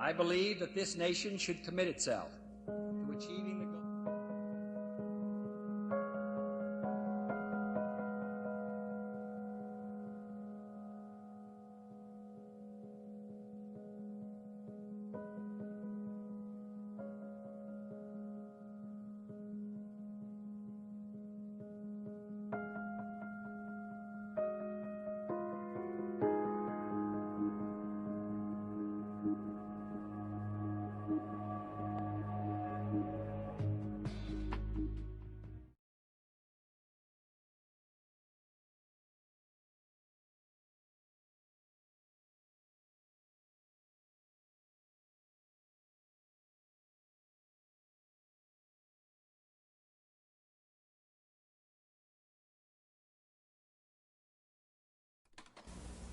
I believe that this nation should commit itself to achieving the goal.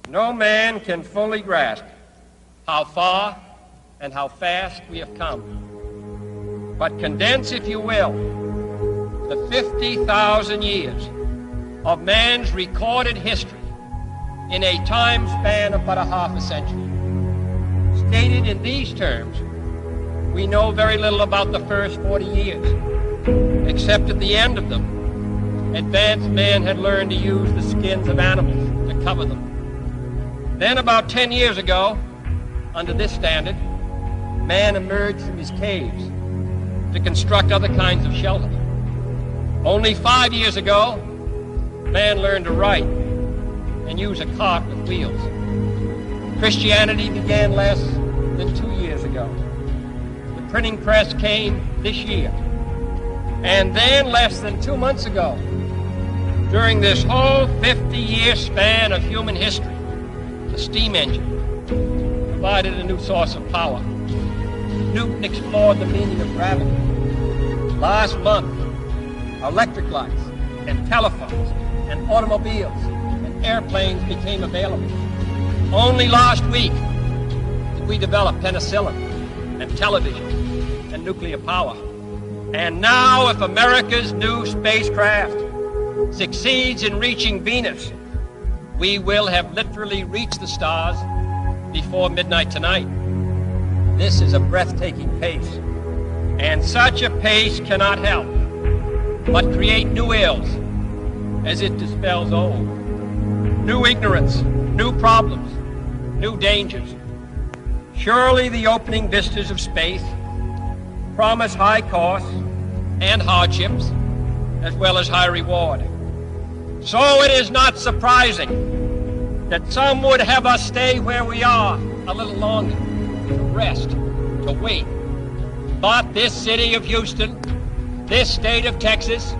No man can fully grasp how far and how fast we have come. But condense, if you will, the 50,000 years of man's recorded history in a time span of but a half a century. Stated in these terms, we know very little about the first 40 years, except at the end of them, advanced man had learned to use the skins of animals to cover them. Then about 10 years ago, under this standard, man emerged from his caves to construct other kinds of shelter. Only 5 years ago, man learned to write and use a cart with wheels. Christianity began less than 2 years ago. The printing press came this year. And then less than 2 months ago, during this whole 50-year span of human history, the steam engine provided a new source of power. Newton explored the meaning of gravity. Last month, electric lights and telephones and automobiles and airplanes became available. Only last week did we develop penicillin and television and nuclear power. And now, if America's new spacecraft succeeds in reaching Venus, we will have literally reached the stars before midnight tonight. This is a breathtaking pace, and such a pace cannot help but create new ills as it dispels old. New ignorance, new problems, new dangers. Surely the opening vistas of space promise high costs and hardships, as well as high reward. So it is not surprising that some would have us stay where we are a little longer, to rest, to wait. But this city of Houston, this state of Texas,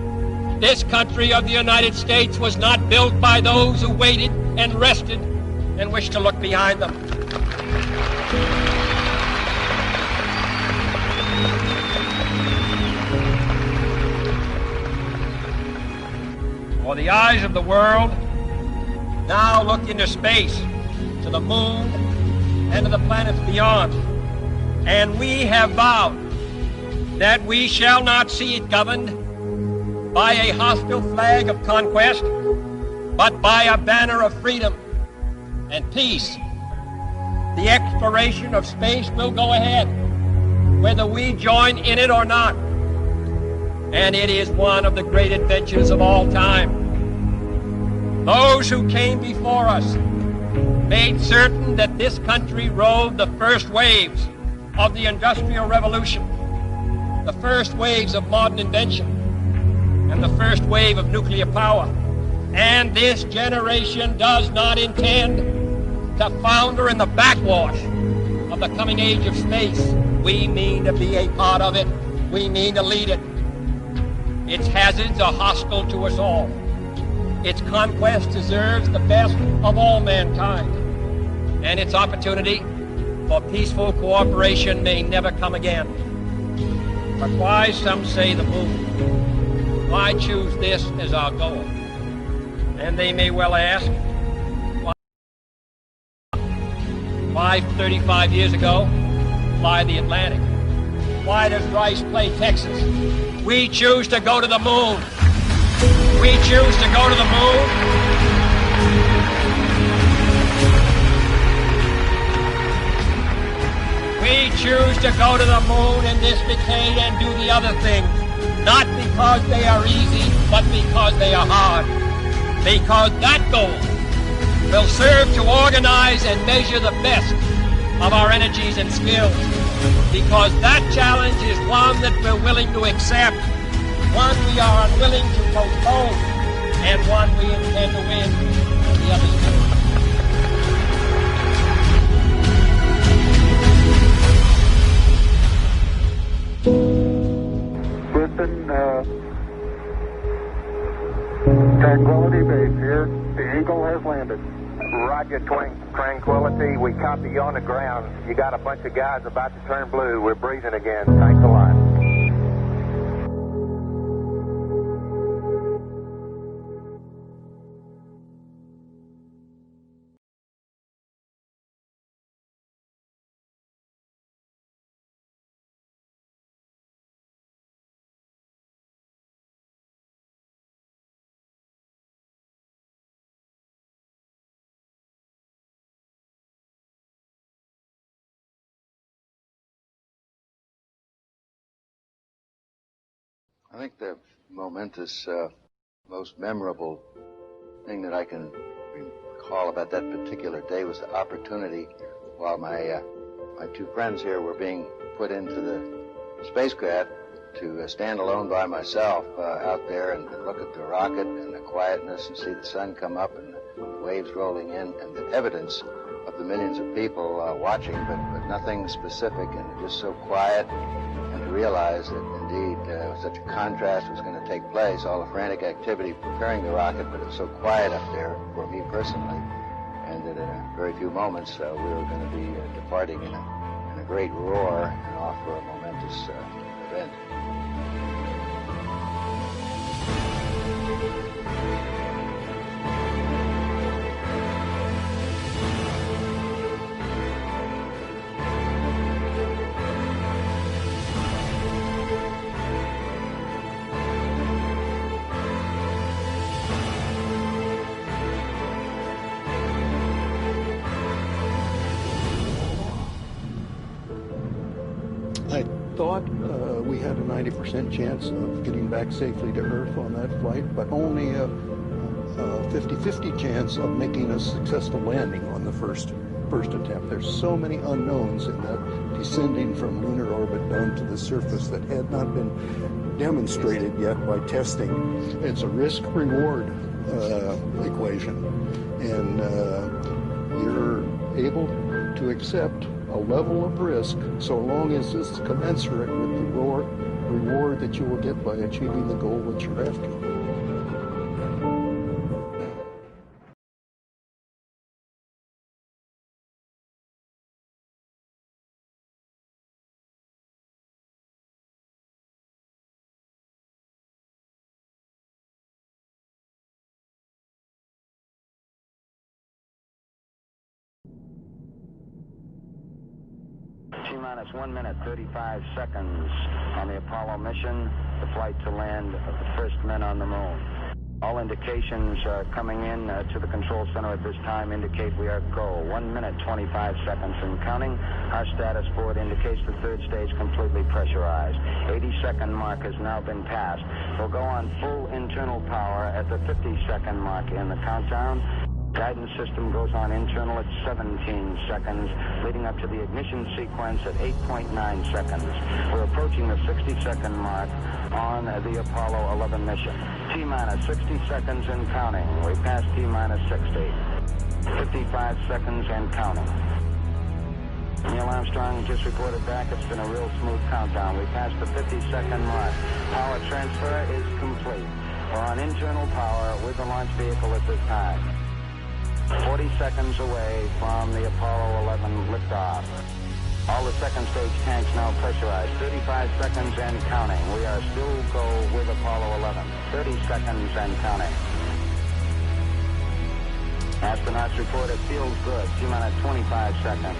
this country of the United States was not built by those who waited and rested and wished to look behind them. For the eyes of the world now look into space, to the moon, and to the planets beyond. And we have vowed that we shall not see it governed by a hostile flag of conquest, but by a banner of freedom and peace. The exploration of space will go ahead, whether we join in it or not. And it is one of the great adventures of all time. Those who came before us made certain that this country rode the first waves of the Industrial Revolution, the first waves of modern invention, and the first wave of nuclear power. And this generation does not intend to founder in the backwash of the coming age of space. We mean to be a part of it. We mean to lead it. Its hazards are hostile to us all. Its conquest deserves the best of all mankind. And its opportunity for peaceful cooperation may never come again. But why, some say, the moon? Why choose this as our goal? And they may well ask, why 35 years ago fly the Atlantic? Why does Rice play Texas? We choose to go to the moon. We choose to go to the moon. We choose to go to the moon in this decade and do the other things, not because they are easy, but because they are hard. Because that goal will serve to organize and measure the best of our energies and skills. Because that challenge is one that we're willing to accept, one we are unwilling to postpone, and one we intend to win when the others do. Listen, Tranquility Base here. The Eagle has landed. Roger, Tranquility. We copy you on the ground. You got a bunch of guys about to turn blue. We're breathing again. Thanks a lot. I think the momentous, most memorable thing that I can recall about that particular day was the opportunity while my two friends here were being put into the spacecraft to stand alone by myself out there and look at the rocket and the quietness and see the sun come up and the waves rolling in and the evidence of the millions of people watching, but nothing specific and just so quiet, and to realize that indeed such a contrast was going to take place, all the frantic activity preparing the rocket, but it was so quiet up there for me personally, and that in a very few moments we were going to be departing in a great roar and off for a momentous event. I thought we had a 90% chance of getting back safely to Earth on that flight, but only a 50-50 chance of making a successful landing on the first attempt. There's so many unknowns in that descending from lunar orbit down to the surface that had not been demonstrated yet by testing. It's a risk-reward equation, and you're able to accept a level of risk so long as it's commensurate with the reward that you will get by achieving the goal that you're after. T-minus 1 minute, 35 seconds on the Apollo mission, the flight to land of the first men on the moon. All indications coming in to the control center at this time indicate we are go. 1 minute, 25 seconds and counting. Our status board indicates the third stage completely pressurized. 80-second mark has now been passed. We'll go on full internal power at the 50-second mark in the countdown. Guidance system goes on internal at 17 seconds, leading up to the ignition sequence at 8.9 seconds. We're approaching the 60-second mark on the Apollo 11 mission. T-minus 60 seconds and counting. We passed T-minus 60. 55 seconds and counting. Neil Armstrong just reported back. It's been a real smooth countdown. We passed the 50-second mark. Power transfer is complete. We're on internal power with the launch vehicle at this time. 40 seconds away from the Apollo 11 liftoff. All the second stage tanks now pressurized. 35 seconds and counting. We are still go with Apollo 11. 30 seconds and counting. Astronauts report it feels good. T-minus 25 seconds.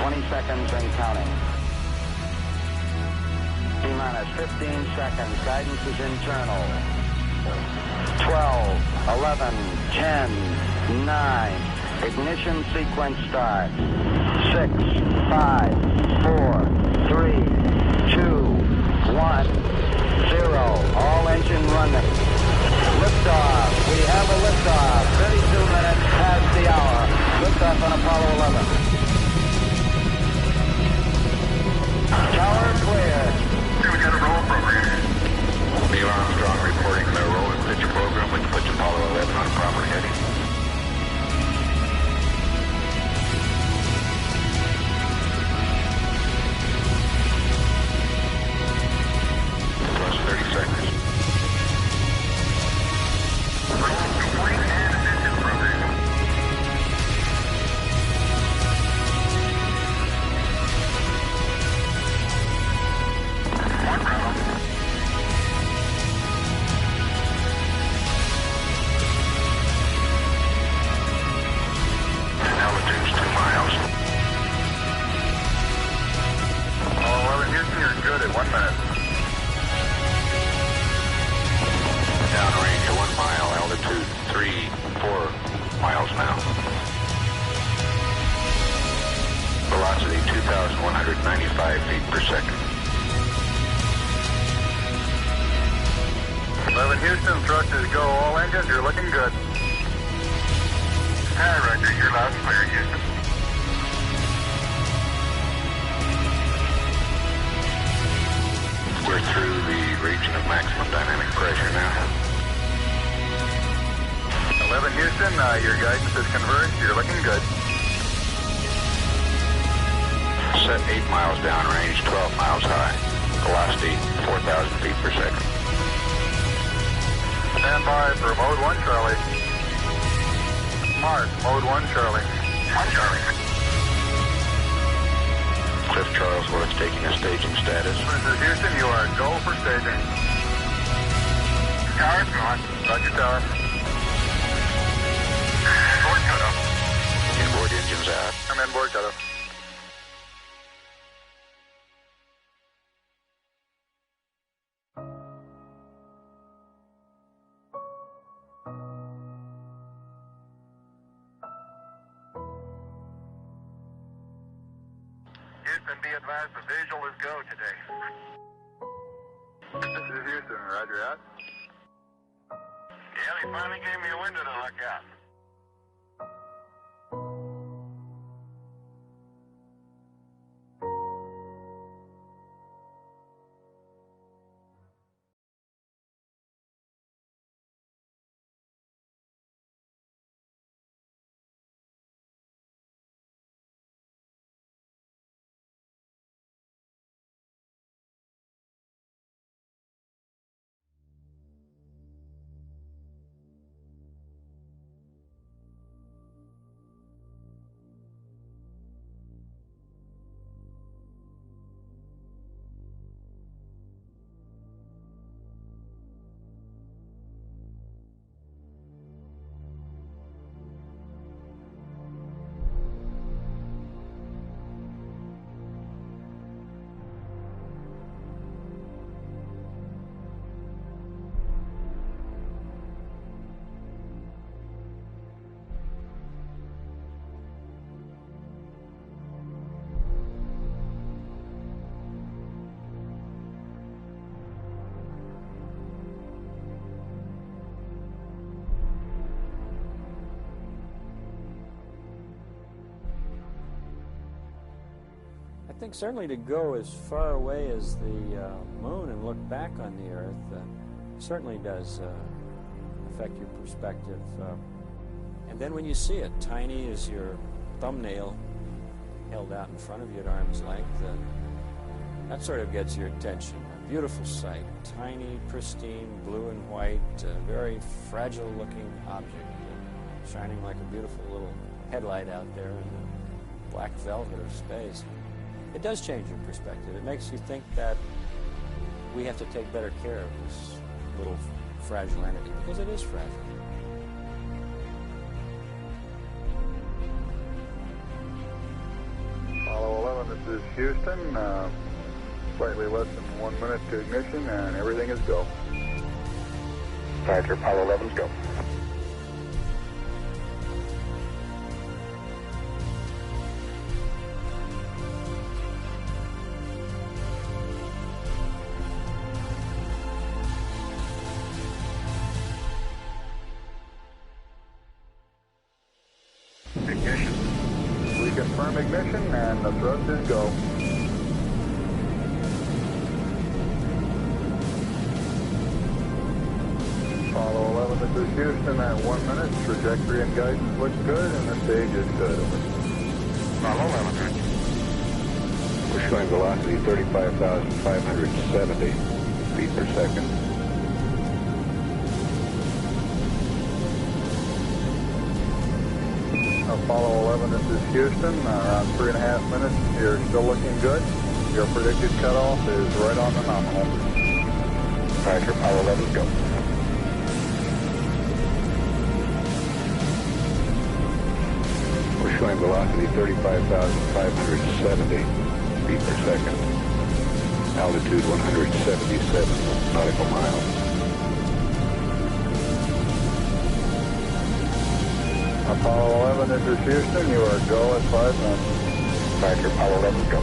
20 seconds and counting. T-minus 15 seconds. Guidance is internal. 12, 11, 10, 9, Ignition sequence start. 6, 5, 4, 3, 2, 1, 0. All engine running. Liftoff. We have a liftoff. 32 minutes past the hour. Liftoff on Apollo 11. Tower clear. We got a roll program. Neil Armstrong reporting the roll and pitch program, which puts Apollo 11 on proper heading. Plus 30 seconds. Roll complete and engine program. One round. Altitude's 2 miles. All 11 Houston, you're good at 1 minute. Downrange 1 mile, altitude 3, 4 miles now. Velocity 2,195 feet per second. 11 Houston, thrust is go. All engines, you're looking good. Hi, Roger. You're loud and clear, Houston. We're through the region of maximum dynamic pressure now. 11 Houston, your guidance is converged. You're looking good. Set 8 miles downrange, 12 miles high. Velocity 4,000 feet per second. Stand by for mode 1, Charlie. Mark, mode 1, Charlie. 1, Charlie. Cliff Charlesworth taking a staging status. This is Houston, you are go for staging. Tower's gone. Roger, tower. Board cutoff. Inboard engines out. I'm in board cutoff. Houston, be advised the visual is go today. This is Houston, roger out. Yeah, they finally gave me a window to look out. I think certainly to go as far away as the moon and look back on the Earth certainly does affect your perspective. And then when you see it, tiny as your thumbnail held out in front of you at arm's length, that sort of gets your attention. A beautiful sight, tiny, pristine, blue and white, very fragile-looking object, shining like a beautiful little headlight out there in the black velvet of space. It does change your perspective. It makes you think that we have to take better care of this little fragile entity, because it is fragile. Apollo 11, this is Houston. Slightly less than 1 minute to ignition, and everything is go. Roger, Apollo 11's go. ignition. We confirm ignition and the thrust is go. Apollo 11, this is Houston at 1 minute. Trajectory and guidance looks good and the stage is good. Over. Apollo 11, We're showing velocity 35,570 feet per second. Apollo 11, this is Houston. Around 3.5 minutes. You're still looking good. Your predicted cutoff is right on the nominal. Roger, Apollo 11, go. We're showing velocity 35,570 feet per second. Altitude 177 nautical miles. Apollo 11, this is Houston. You are go at 5 minutes. Roger, Apollo 11, go.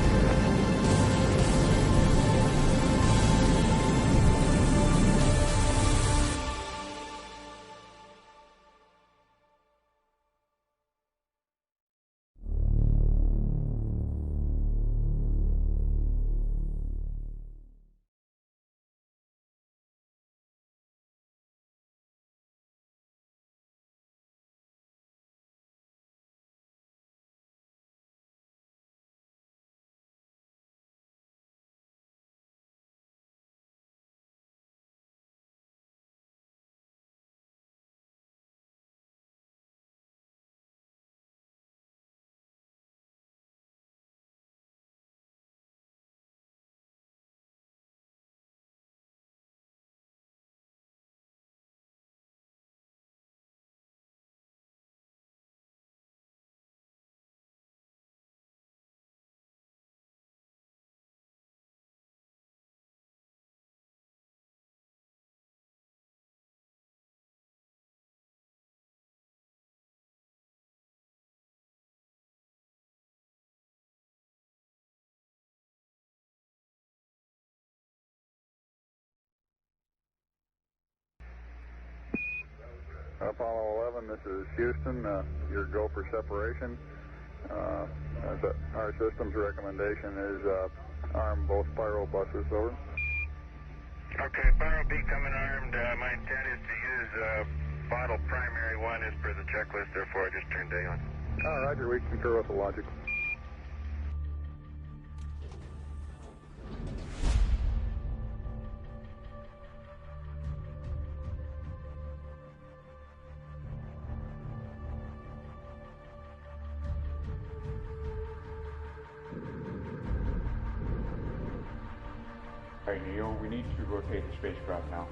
Apollo 11, this is Houston. Your go for separation. Our system's recommendation is arm both pyro buses, over. Okay, Pyro B coming armed. My intent is to use bottle primary one as per the checklist, therefore I just turned day on. Roger, we concur with the logic. All right, Neil, we need to rotate the spacecraft now.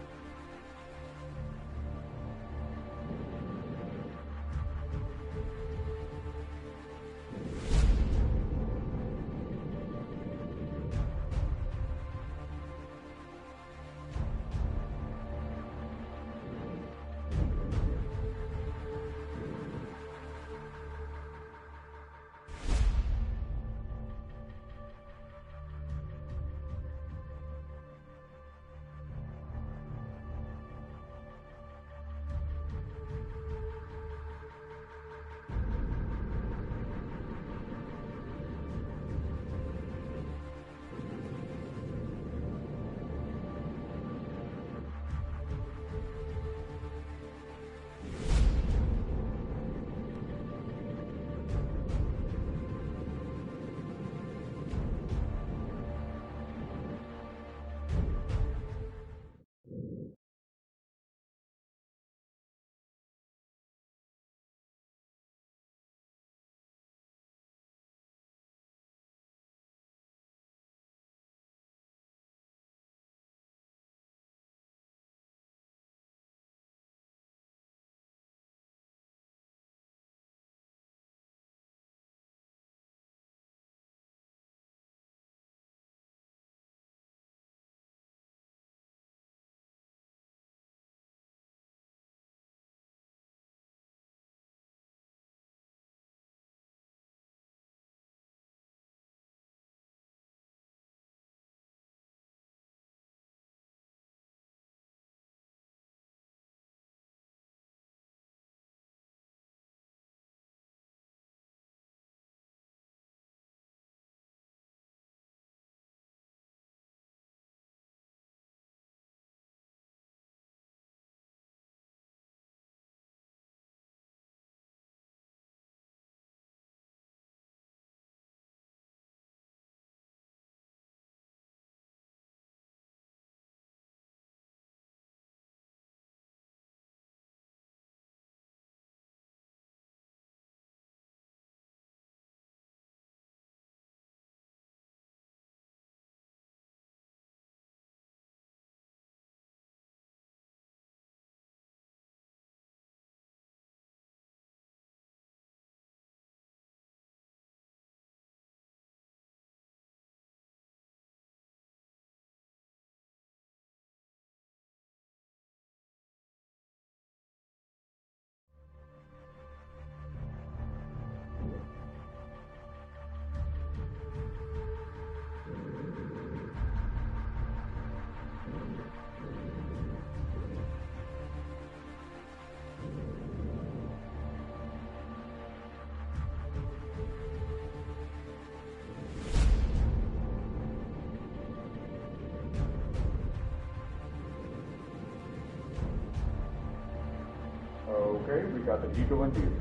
Okay, we got the Eagle in view.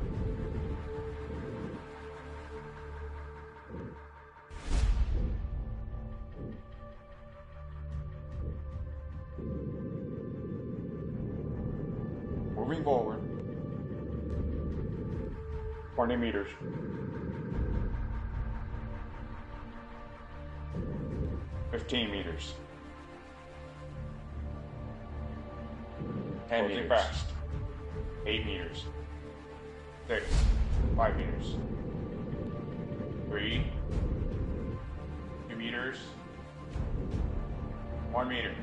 Moving forward. 20 meters. 15 meters. 10 meters. Fast. 8 meters. 6. 5 meters. 3. 2 meters. 1 meter.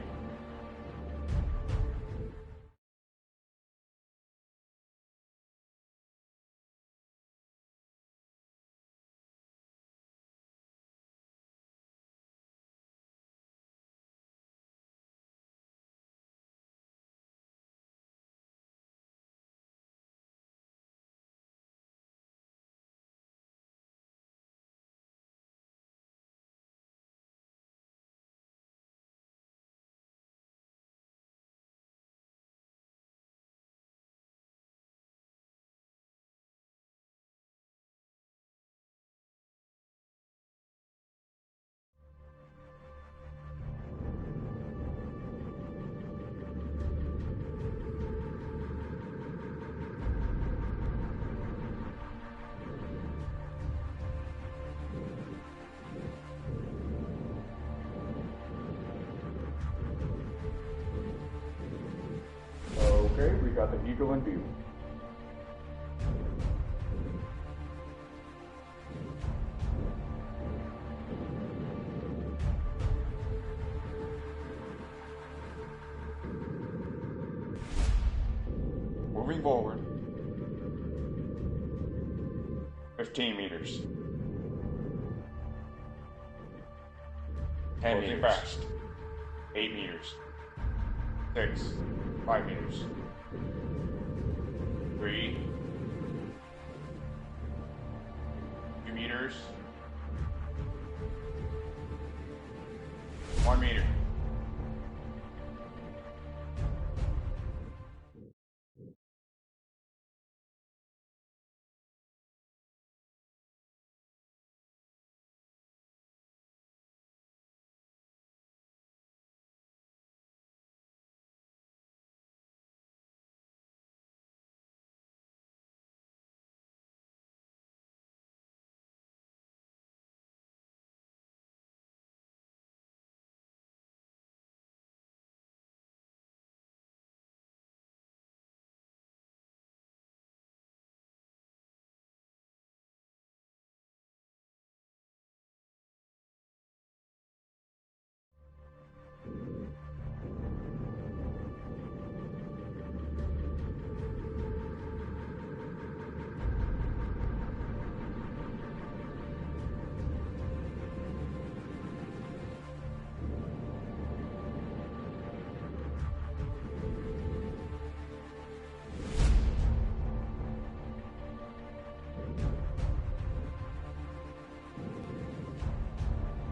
Okay, we got the Eagle in view. Moving forward. 15 meters. 10 meters. Fast. 8 meters. 6. 5 meters. 3. 2 meters. 1 meter.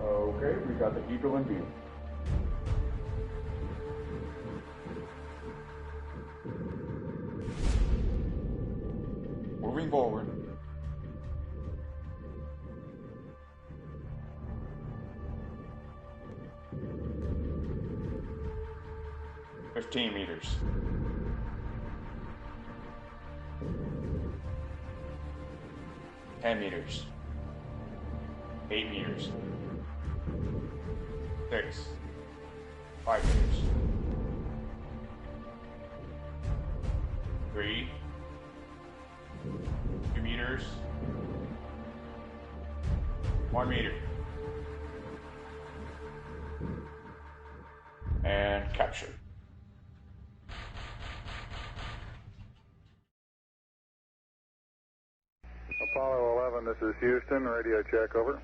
Okay, we got the Eagle in view. Moving forward. 15 meters. 10 meters. 8 meters. 6. 5 meters. 3. 2 meters. 1 meter. And capture. Apollo 11, this is Houston. Radio check, over.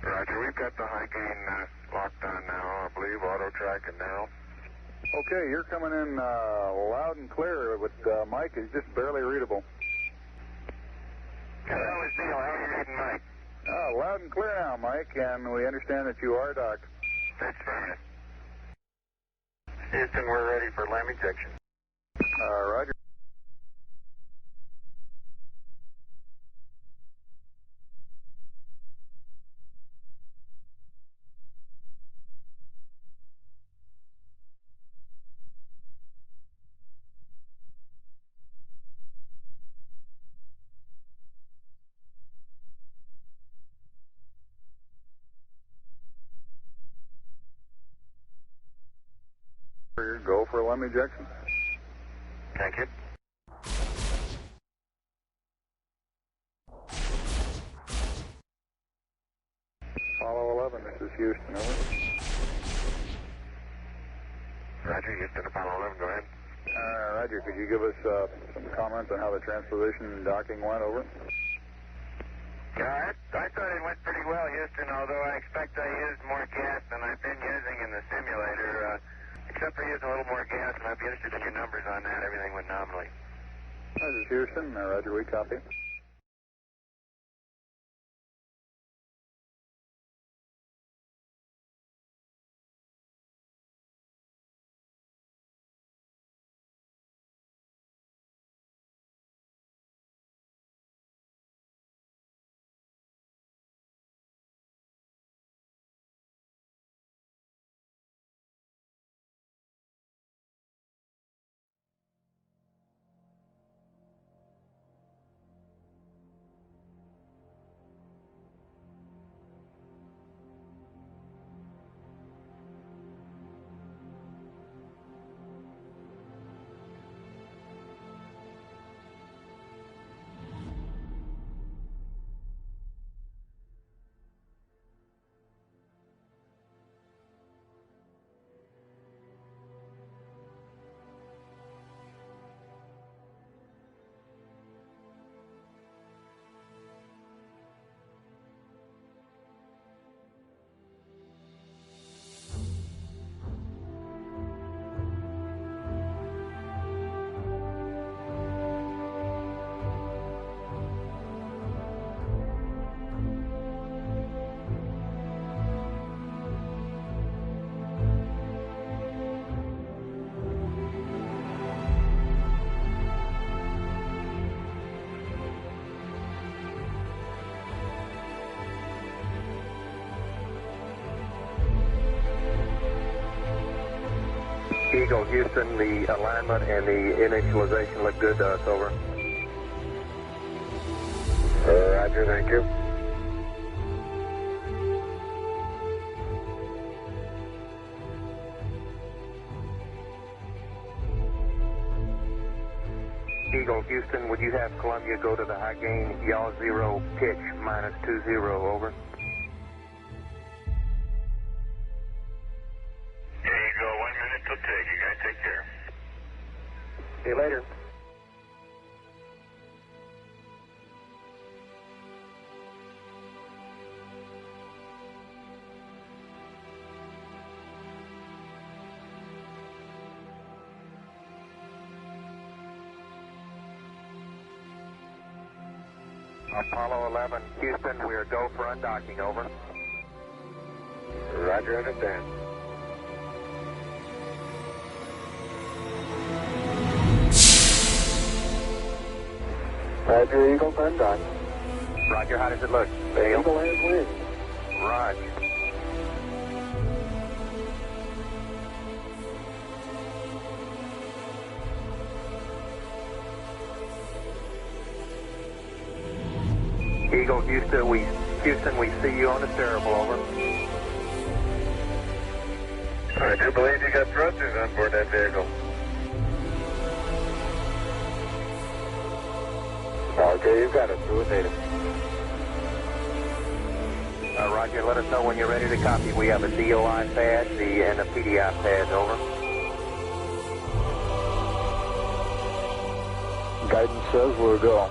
Roger, we've got the high gain locked on now, I believe, auto tracking now. Okay, you're coming in loud and clear, but Mike is just barely readable. How is Neil? How are you reading Mike? Loud and clear now, Mike, and we understand that you are docked. That's fine. Houston, we're ready for LAM ejection. Roger. Columbia, Jackson. Thank you. Apollo 11, this is Houston, over. Roger, Houston, Apollo 11, go ahead. Roger, could you give us some comments on how the transposition and docking went, over? Yeah, I thought it went pretty well, Houston, although I expect I used more gas than I've been using in the simulator. Except for using a little more gas, and I'd be interested in your numbers on that. Everything went nominally. This is Houston. Roger, we copy. Eagle, Houston, the alignment and the initialization look good to us, over. Roger, thank you. Eagle, Houston, would you have Columbia go to the high gain yaw 0 pitch -20, over? Take. You guys take care. See you later. Apollo 11, Houston, we are go for undocking, over. Roger, understand. Roger, Eagle, undock. Roger, how does it look? Eagle has wind. Roger. Eagle, Houston, we see you on the steerable, over. I do believe you got thrusters on board that vehicle. Okay, you've got it. Do it, native. Roger, let us know when you're ready to copy. We have a DOI pad and a PDI pad, over. Guidance says we're go.